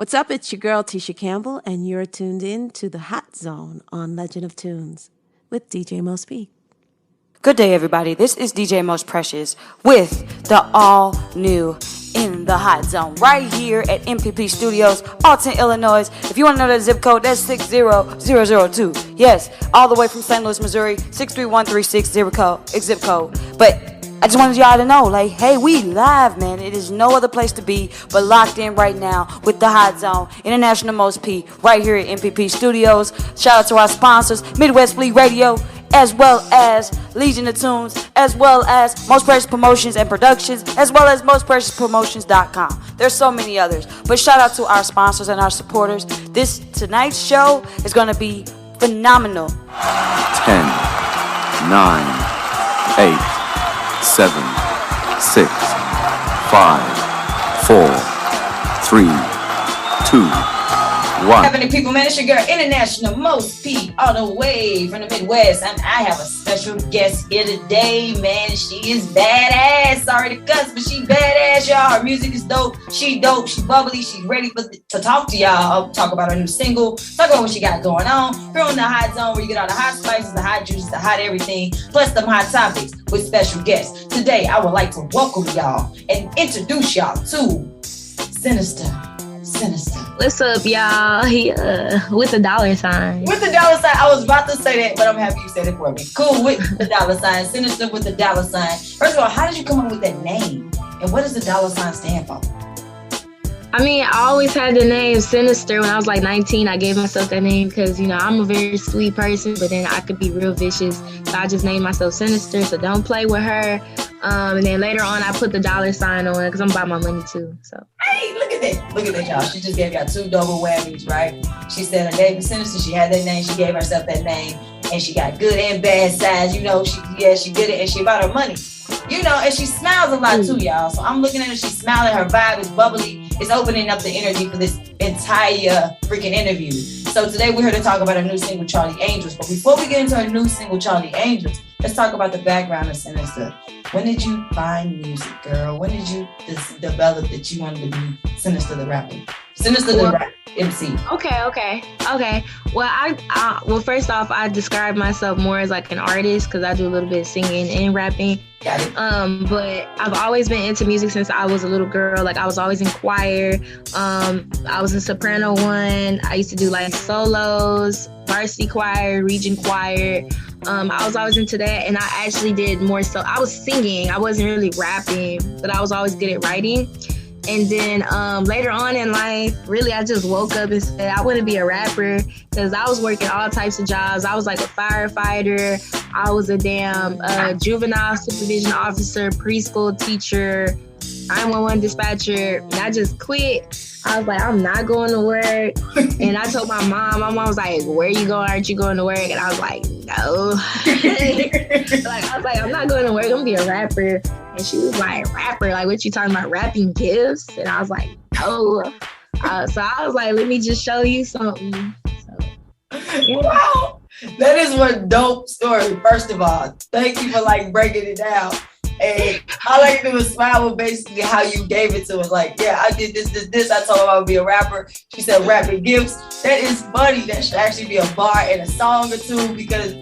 What's up? It's your girl, Tisha Campbell, and you're tuned in to the Hot Zone on Legend of Tunes with DJ Most P. Good day, everybody. This is DJ Most Precious with the all-new In the Hot Zone right here at MPP Studios, Alton, Illinois. If you want to know that zip code, that's 60002. Yes, all the way from St. Louis, Missouri, 63136 zip code. But I just wanted y'all to know, like, hey, we live, man. It is no other place to be but locked in right now with the Hot Zone, International Most P, right here at MPP Studios. Shout out to our sponsors, Midwest Fleet Radio, as well as Legion of Tunes, as well as Most Precious Promotions and Productions, as well as MostPreciousPromotions.com. There's so many others. But shout out to our sponsors and our supporters. Tonight's show is going to be phenomenal. 10, 9, 8, 7, 6, 5, 4, 3, 2, 1. Happening, people, man, it's your girl, International Most P, all the way from the Midwest, and I have a special guest here today, man. She is badass. Sorry to cuss, but she badass, y'all. Her music is dope. She bubbly. She's ready to talk to y'all. Talk about her new single. Talk about what she got going on. Here on the Hot Zone, where you get all the hot spices, the hot juices, the hot everything, plus them hot topics with special guests. Today, I would like to welcome y'all and introduce y'all to Sinister. What's up, y'all? With the dollar sign. With the dollar sign. I was about to say that, but I'm happy you said it for me. Cool, with the dollar sign. Sinister with the dollar sign. First of all, how did you come up with that name? And what does the dollar sign stand for? I mean, I always had the name Sinister. When I was like 19, I gave myself that name because, you know, I'm a very sweet person, but then I could be real vicious. So I just named myself Sinister, so don't play with her. And then later on, I put the dollar sign on it because I'm about my money too. So hey, look at that, y'all. She just gave y'all two double whammies, right? She said her name is Sinister. She had that name. She gave herself that name, and she got good and bad sides. You know, she did it, and she about her money. You know, and she smiles a lot too, y'all. So I'm looking at her. She's smiling. Her vibe is bubbly. It's opening up the energy for this entire freaking interview. So today we're here to talk about her new single, Charlie Angels. But before we get into her new single, Charlie Angels, let's talk about the background of Sinister. When did you find music, girl? When did you develop that you wanted to be Sinister the rapper? Sinister the rap MC. Okay. Well, first off, I describe myself more as like an artist because I do a little bit of singing and rapping. Got it. But I've always been into music since I was a little girl. Like I was always in choir. I was a soprano one. I used to do like solos, varsity choir, region choir. I was always into that, and I actually did more so. I was singing. I wasn't really rapping, but I was always good at writing. And then later on in life, really, I just woke up and said I want to be a rapper because I was working all types of jobs. I was like a firefighter. I was a damn juvenile supervision officer, preschool teacher, 911 dispatcher. And I just quit. I was like, I'm not going to work. And I told my mom. My mom was like, where you going? Aren't you going to work? And I was like, no. I was like, I'm not going to work. I'm going to be a rapper. And she was like, rapper? Like, what you talking about? Rapping gifts? And I was like, no. So I was like, let me just show you something. So, yeah. Wow. That is one dope story, first of all. Thank you for like breaking it down. And all I can do is smile with basically how you gave it to us. Like, yeah, I did this. I told her I would be a rapper. She said rapping gifts. That is funny. That should actually be a bar and a song or two because,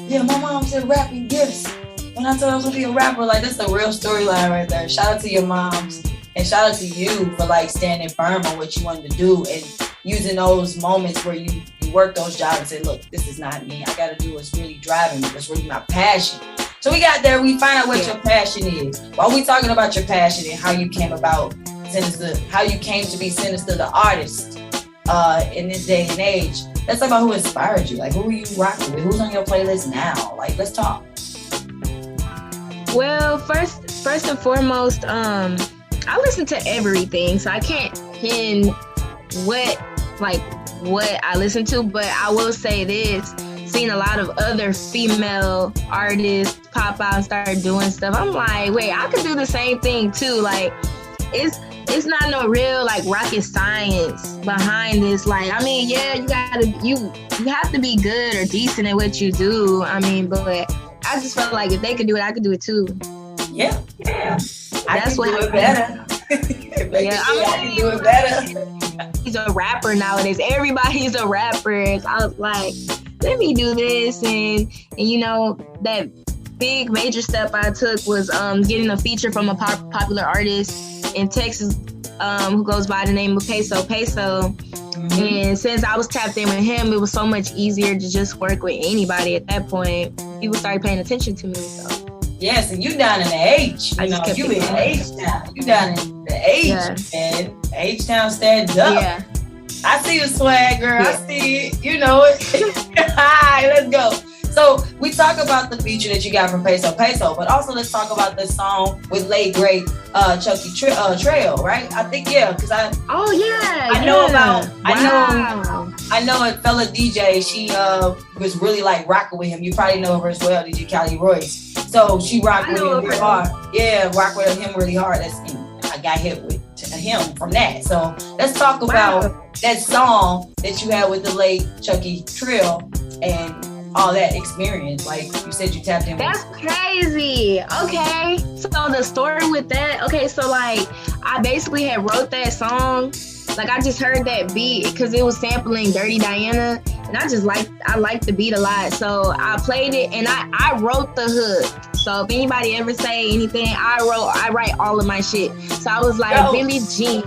yeah, my mom said rapping gifts. When I told her I was going to be a rapper, like, that's a real storyline right there. Shout out to your moms and shout out to you for, like, standing firm on what you wanted to do and using those moments where you work those jobs and say, look, this is not me. I got to do what's really driving me. What's really my passion. So we got there. We find out what your passion is. While we talking about your passion and how you came about Sinister, how you came to be Sinister the artist in this day and age, let's talk about who inspired you. Like, who are you rocking with? Who's on your playlist now? Like, let's talk. Well, first and foremost, I listen to everything, so I can't pin what I listen to, but I will say this. Seen a lot of other female artists pop out and start doing stuff. I'm like, wait, I could do the same thing too. Like, it's not no real like rocket science behind this. Like, I mean, yeah, you have to be good or decent at what you do. I mean, but I just felt like if they could do it, I could do it too. Yeah. That's what do it better. I can do it better. he's a rapper nowadays. Everybody's a rapper. So I was like, let me do this. And you know, that big major step I took was getting a feature from a popular artist in Texas who goes by the name of Peso. Mm-hmm. And since I was tapped in with him, it was so much easier to just work with anybody at that point. People started paying attention to me. So yes, and you down in the H. You know, you in H-Town. You down in the H, man. H-Town stands up. Yeah. I see the swag, girl. Yeah. I see it. You know it. All right, let's go. So we talk about the feature that you got from Peso, but also let's talk about the song with late great Chucky Trail, right? I think because I know a fella DJ. She was really like rocking with him. You probably know her as well, DJ Callie Royce. So she rocked with him really hard. Yeah, rock with him really hard. I got hit with him from that. So let's talk about that song that you had with the late Chucky Trail and all that experience. Like you said, you tapped in. That's crazy. Okay. So the story with that, so like I basically had wrote that song. Like I just heard that beat because it was sampling Dirty Diana, and I liked the beat a lot. So I played it and I wrote the hook. So if anybody ever say anything, I write all of my shit. So I was like, Billie Jean,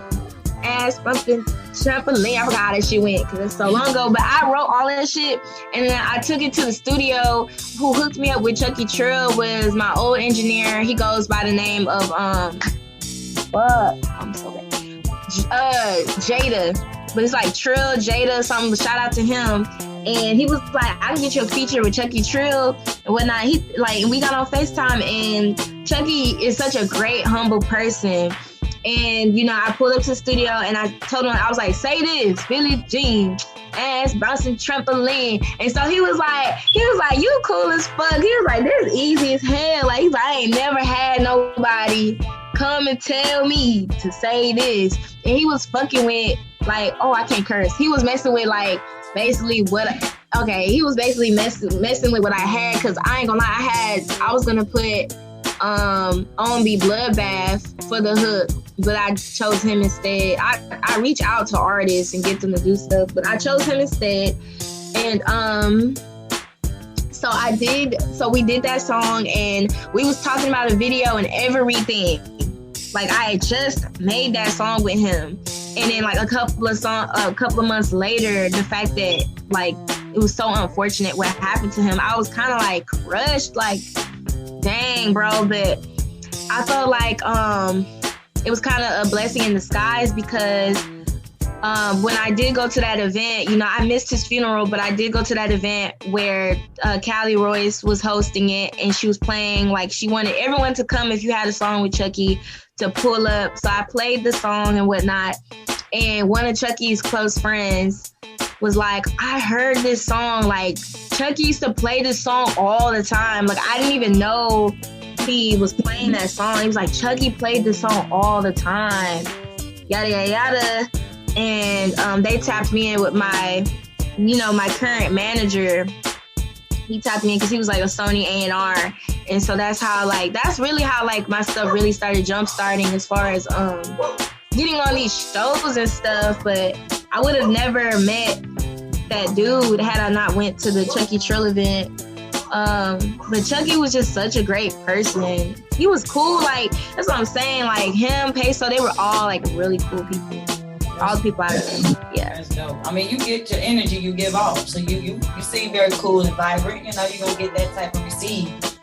ass bumping, trampoline. I forgot how that shit went because it's so long ago. But I wrote all that shit and then I took it to the studio. Who hooked me up with Chucky Trill was my old engineer. He goes by the name of I'm so bad. Jada. But it's like Trill, Jada, something. Shout out to him. And he was like, I can get you a feature with Chucky Trill and whatnot. And we got on FaceTime, and Chucky is such a great, humble person. And, you know, I pulled up to the studio and I told him, I was like, say this, Billie Jean, ass bouncing trampoline. And so he was like, you cool as fuck. He was like, this is easy as hell. Like, he's like, I ain't never had nobody come and tell me to say this. And he was fucking with, like, I can't curse. He was messing with, like, basically he was basically messing with what I had, because I ain't gonna lie, I was gonna put R.M.G Bloodbath for the hook, but I chose him instead. I reach out to artists and get them to do stuff, but I chose him instead. And so we did that song, and we was talking about a video and everything. Like I had just made that song with him. And then like a couple of months later, the fact that like it was so unfortunate what happened to him, I was kind of like crushed, like, dang, bro. But I felt like it was kind of a blessing in disguise, because when I did go to that event, you know, I missed his funeral, but I did go to that event where Callie Royce was hosting it, and she was playing, like, she wanted everyone to come if you had a song with Chucky to pull up. So I played the song and whatnot, and one of Chucky's close friends was like, I heard this song, like, Chucky used to play this song all the time. Like, I didn't even know he was playing that song. He was like, Chucky played this song all the time, yada, yada, yada. And they tapped me in with my current manager. He tapped me in because he was like a Sony A&R. And so that's really how like my stuff really started jump starting as far as getting on these shows and stuff. But I would have never met that dude had I not went to the Chucky Trill event. But Chucky was just such a great person. He was cool. Like, that's what I'm saying. Like him, Peso, they were all like really cool people. All the people out there. Yeah. That's dope. I mean, you get your energy you give off. So you seem very cool and vibrant. You know, you're going to get that type of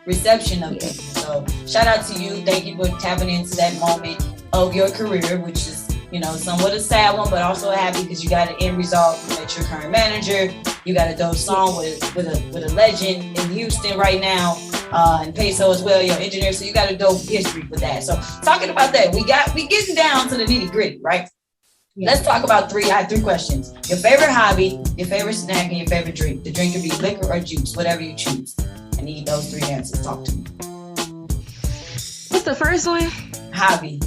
reception of people. So shout out to you. Thank you for tapping into that moment of your career, which is, you know, somewhat a sad one, but also happy because you got an end result. You met your current manager. You got a dope song with a legend in Houston right now. And Peso as well, your engineer. So you got a dope history with that. So talking about that, we getting down to the nitty gritty, right? Yeah. Let's talk about I have three questions. Your favorite hobby, your favorite snack, and your favorite drink. The drink could be liquor or juice, whatever you choose. I need those three answers. Talk to me. What's the first one? Hobby.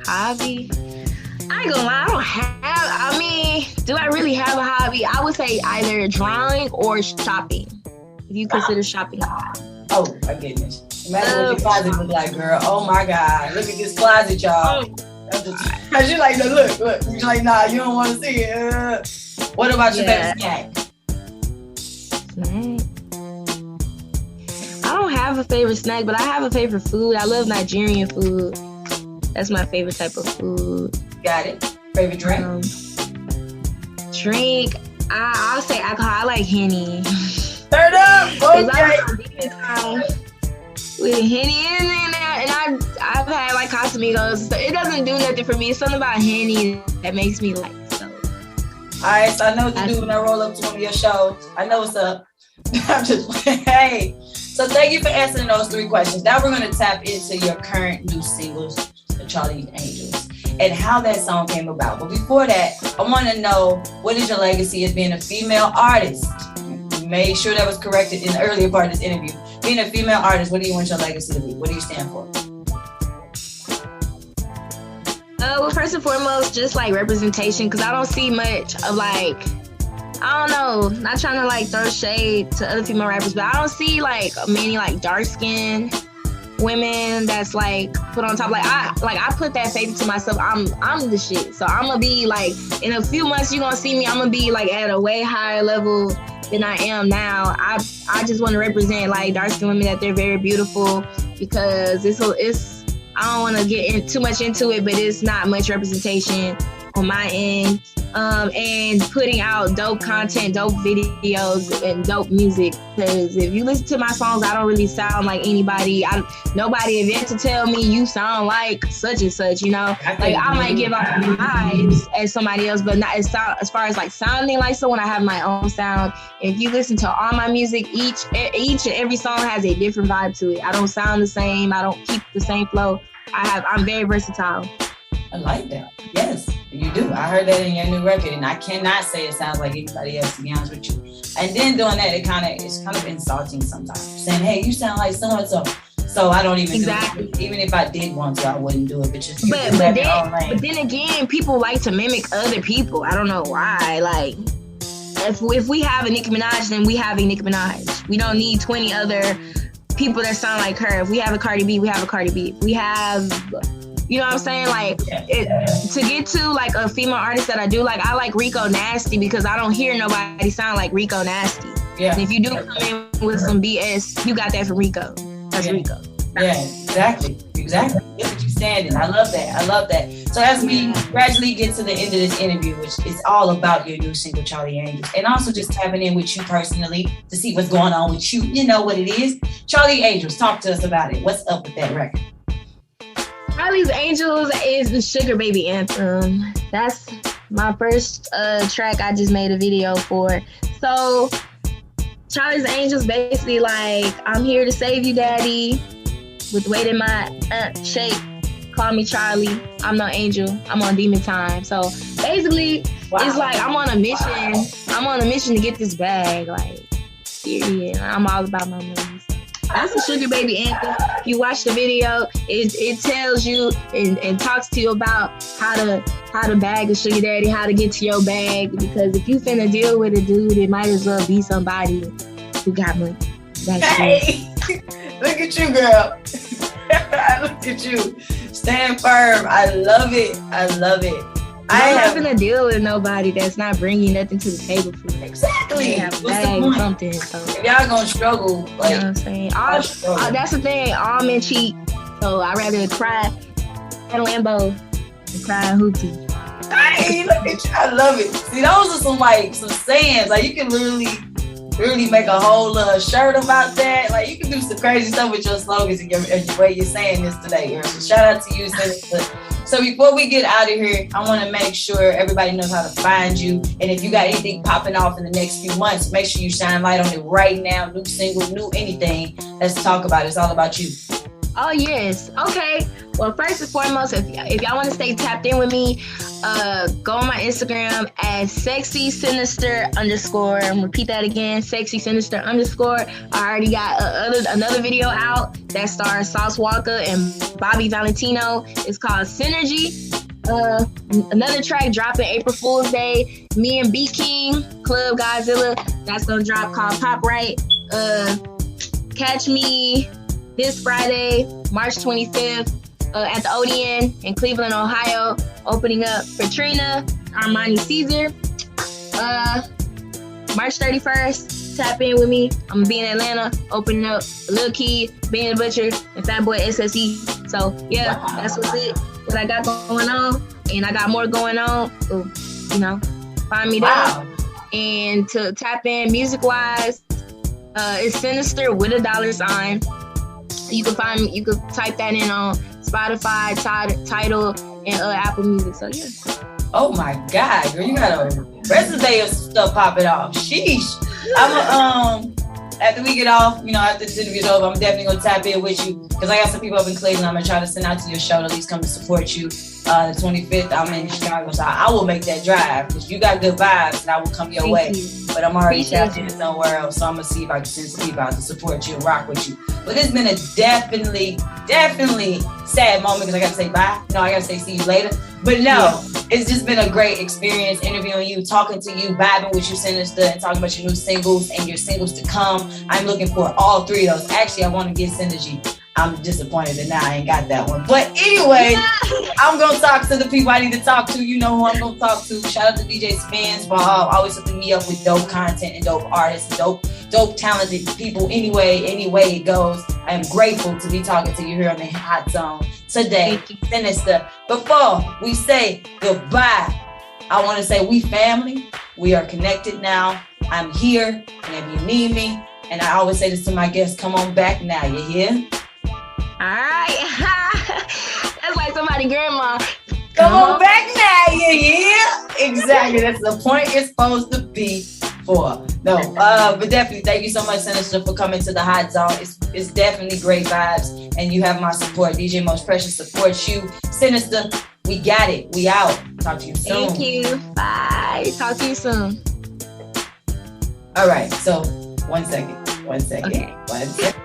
I ain't gonna lie, do I really have a hobby? I would say either drawing or shopping. If you consider shopping a hobby. Oh my goodness. Imagine what your closet look like, girl. Oh my God. Look at this closet, y'all. Cause you're like, no, look. You're like, nah, you don't want to see it. What about your favorite snack? Snack. I don't have a favorite snack, but I have a favorite food. I love Nigerian food. That's my favorite type of food. Got it. Favorite drink? Drink. I'll say alcohol. I like Henny. Turn up. Okay. With Henny in there, and I've had like Casamigos. So it doesn't do nothing for me. It's something about Henny that makes me like so. All right, so I know what you do when I roll up to one of your shows. I know what's up. I'm just hey. So thank you for answering those 3 questions. Now we're going to tap into your current new singles, The Charlie Angels, and how that song came about. But before that, I want to know, what is your legacy as being a female artist? You made sure that was corrected in the earlier part of this interview. Being a female artist, what do you want your legacy to be? What do you stand for? Well, first and foremost, just like representation, because I don't see much of like, I don't know, not trying to like throw shade to other female rappers, but I don't see like many like dark skinned women that's like put on top. Like I put that faith into myself. I'm the shit. So I'm gonna be like, in a few months you're gonna see me, I'm gonna be like at a way higher level than I am now. I just want to represent like dark skinned women, that they're very beautiful, because it's I don't want to get too much into it, but it's not much representation on my end. And putting out dope content, dope videos, and dope music. Because if you listen to my songs, I don't really sound like anybody. Nobody event to tell me you sound like such and such, you know? Like I might give off vibes as somebody else, but not as far as like sounding like someone. I have my own sound. If you listen to all my music, each and every song has a different vibe to it. I don't sound the same. I don't keep the same flow. I'm very versatile. I like that. Yes, you do. I heard that in your new record, and I cannot say it sounds like anybody else, to be honest with you. And then doing that, it's kind of insulting sometimes. Saying, "Hey, you sound like so and so." So I don't even do it. Even if I did want to, I wouldn't do it. But then again, people like to mimic other people. I don't know why. Like, if we have a Nicki Minaj, then we have a Nicki Minaj. We don't need 20 other people that sound like her. If we have a Cardi B, we have a Cardi B. If we have, you know what I'm saying? Like, to get to like a female artist that I do like, I like Rico Nasty, because I don't hear nobody sound like Rico Nasty. Yeah. And if you do come in with some BS, you got that from Rico. That's Rico. Yeah, exactly. Look at you standing. I love that. So as we gradually get to the end of this interview, which is all about your new single, Charlie Angels, and also just tapping in with you personally to see what's going on with you. You know what it is. Charlie Angels, talk to us about it. What's up with that record? Charlie's Angels is the Sugar Baby anthem. That's my first track I just made a video for. So Charlie's Angels basically like, I'm here to save you, daddy, with the way that my shake. Call me Charlie. I'm no angel. I'm on demon time. So basically, It's like I'm on a mission. I'm on a mission to get this bag. Like, period. I'm all about my money. That's a Sugar Baby anthem. If you watch the video, it tells you and talks to you about how to bag a sugar daddy, how to get to your bag. Because if you finna deal with a dude, it might as well be somebody who got money. Hey, look at you, girl. Look at you. Stand firm. I love it. I'm not gonna deal with nobody that's not bringing nothing to the table for you. Exactly. What's the point? Something. So. If y'all gonna struggle, like, you know what I'm saying? That's the thing. All men cheat. So I'd rather cry at a Lambo than cry at Hootie. Hey, look at you. I love it. See, those are some sayings. Like, you can really make a whole shirt about that. Like, you can do some crazy stuff with your slogans and your way you're saying this today, girl. So shout out to you, Sister. So before we get out of here, I want to make sure everybody knows how to find you. And if you got anything popping off in the next few months, make sure you shine light on it right now. New single, new anything. Let's talk about it. It's all about you. Oh, yes. Okay. Well, first and foremost, if y'all want to stay tapped in with me, go on my Instagram at sexysinister_. I'm gonna repeat that again, sexysinister_. I already got another video out that stars Sauce Walker and Bobby Valentino. It's called Synergy. Another track dropping April Fool's Day. Me and B King, Club Godzilla. That's gonna drop called Pop Right. Catch me this Friday, March 25th, at the ODN in Cleveland, Ohio, opening up for Trina, Armani Caesar. March 31st, tap in with me. I'm gonna be in Atlanta, opening up Lil Key, Being the Butcher, and Fat Boy SSE. So yeah, that's what I got going on, and I got more going on. So, find me there. And to tap in music wise, it's Sinister with a $. You can type that in on Spotify, Tidal, and Apple Music. So yeah. Oh my God, girl, you got a resume of stuff popping off. Sheesh. After we get off, after this interview's over, I'm definitely gonna tap in with you because I got some people up in Cleveland. I'm gonna try to send out to your show to at least come to support you. The 25th, I'm in Chicago, so I will make that drive because you got good vibes and I will come your way. But I'm already tapped in somewhere else, so I'm gonna see if I can send some people out to support you and rock with you. But it's been a definitely sad moment because I gotta say bye. No, I gotta say see you later. But no, it's just been a great experience interviewing you, talking to you, vibing with you, Sinister, and talking about your new singles and your singles to come. I'm looking for all three of those. Actually, I want to get Synergy. I'm disappointed that now I ain't got that one. But anyway, I'm going to talk to the people I need to talk to. You know who I'm going to talk to. Shout out to DJ Spins for always hooking me up with dope content and dope artists, dope talented people. Any way it goes. I am grateful to be talking to you here on the Hot Zone today. Sinister. Before we say goodbye, I want to say we family. We are connected now. I'm here. And if you need me, and I always say this to my guests, come on back now. You hear? All right. That's like somebody's grandma. Come on back now, yeah. Exactly. That's the point it's supposed to be for. No, but definitely thank you so much, Sinister, for coming to the Hot Zone. It's definitely great vibes, and you have my support. DJ Most Precious supports you. Sinister, we got it. We out. Talk to you soon. Thank you. Bye. Talk to you soon. All right. So 1 second. Okay. 1 second.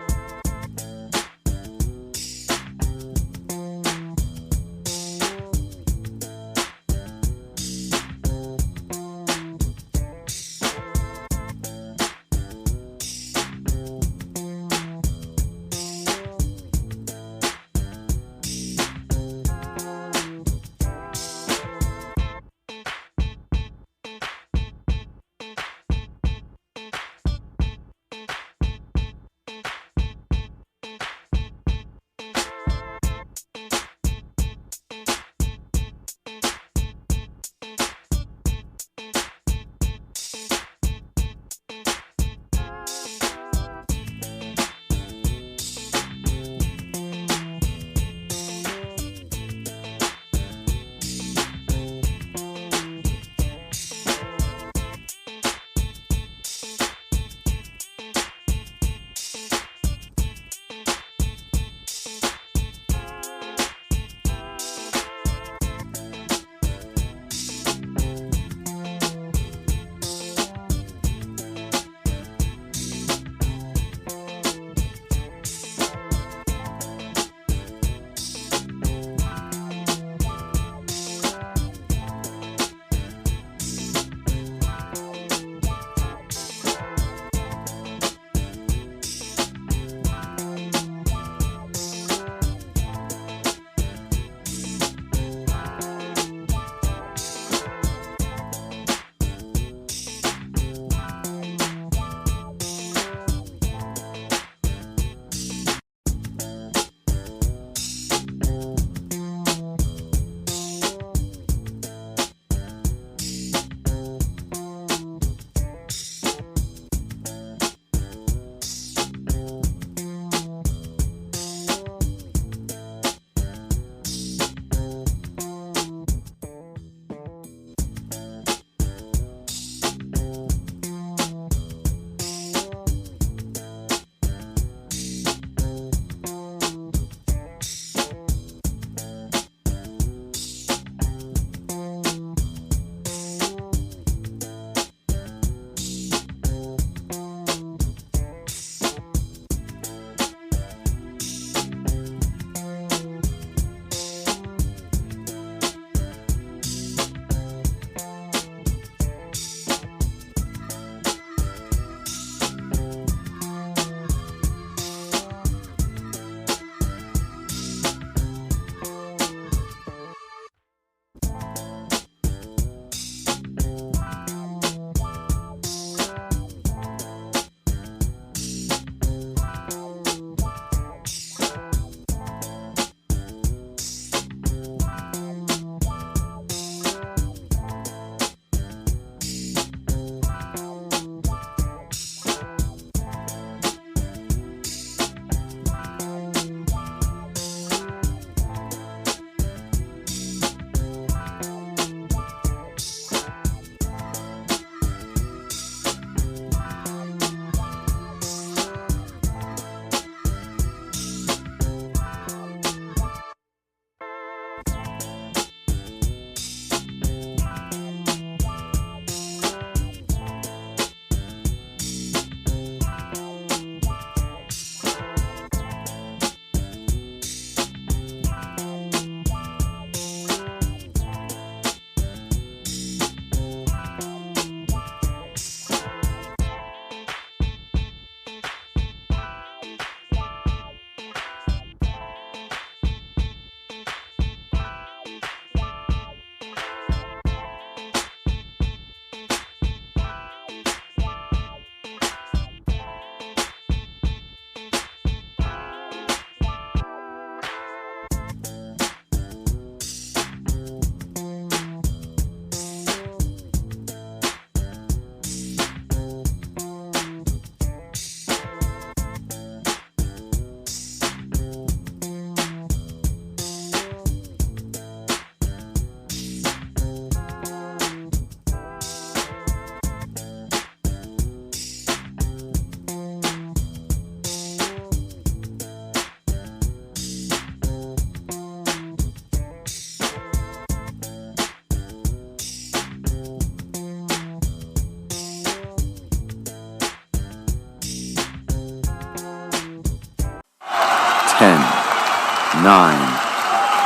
9,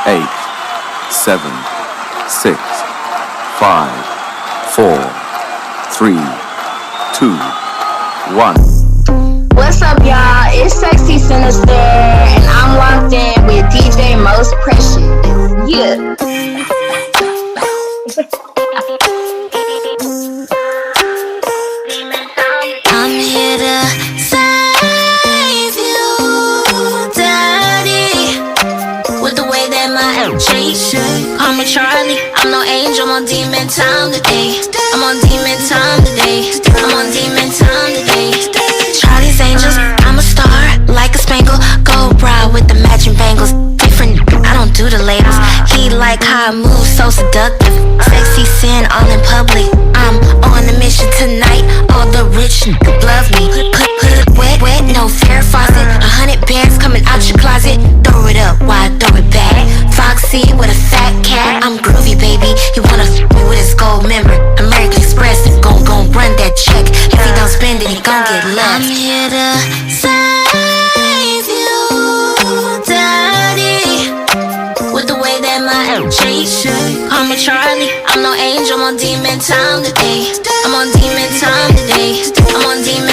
8, 7, 6, 5, 4, 3, 2, 1. What's up, y'all? It's Sexy Sinister, and I'm locked in with DJ Most Precious. Yeah. I'm here to save you, Daddy. With the way that my R.M.G call me Charlie. I'm no angel, I'm on demon time today. I'm on demon time today. I'm on demon time today. Charlie's Angels, I'm a star, like a spangle. Gold bra with the matching bangles. Different, I don't do the labels. He like how I move, so seductive. Sexy sin all in public. I'm on a mission tonight. All the rich love me. Put wet, no fair faucet. 100 bands coming out your closet. Throw it up, why throw it back? Foxy with a fat cat. I'm groovy, baby. You wanna f me with his gold member? American Express, gon' run that check. If he don't spend it, he gon' get left. I'm here to save you, Daddy. With the way that my R.M.G call me Charlie. I'm no angel, I'm on demon time today. I'm on demon time today. I'm on demon